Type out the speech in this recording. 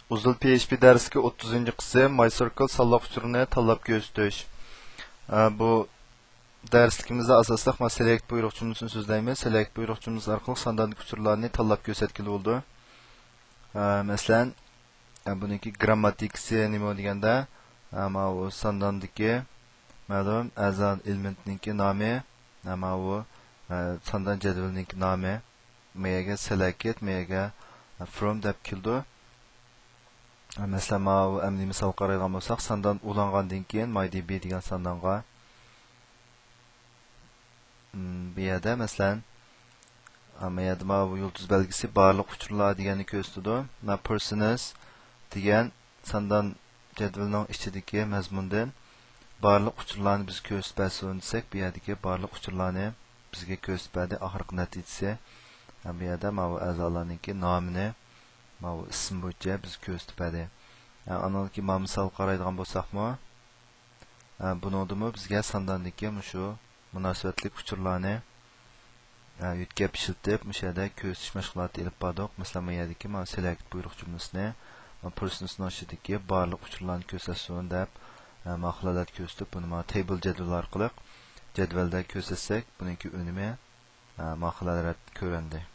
Uzul PHP dersiga 30-qism MyCircle sonliq uchurini tanlab ko'rsatish. Bu darsligimizda asosliq select buyruqchamizni so'zlaymiz. Select buyruqchamiz orqali sondagi uchurlarni tanlab ko'rsatgan bo'ldi. Masalan, buniki grammatikasi nima deganda, mana bu sondandagi ma'lum a'zon elementniki nomi, mana bu sondan jadvalniki nomi, meyaga select, meyaga from deb keldi. Mesela bu əmli misal qarayğan bolsaq, sandan ulanğandan keyin MyDB degan sandanğa bu yerda məsələn bu yulduz belgisi barlıq uçurlar degəni göstərdi. Persons degan sandan jadvalning ichidagi mazmundan barlıq uçurlarni biz ko'rsatsin desək, bu yerdagi barlıq uçurlarni bizga ko'rsatadi. Oxirgi natijasi bu yerda bu a'zolarningki nomini bu ism bo'yicha biz ko'rsatadi. Anaki misal qaraydigan bo'lsaqmi, bunodimi bizga sondandagi shu munosabatli uchurlarni yutkab ishlatib, bu yerda ko'rsatish mashg'uloti olib bordik. Masalan, bu yerdagi select buyruq jumlasini persons noshidagi barliq uchurlarni ko'rsatsin deb maqolalar ko'rsatib, buni table jadval orqali jadvalda ko'rsatsak, buningki unumi maqolalar ko'rindi.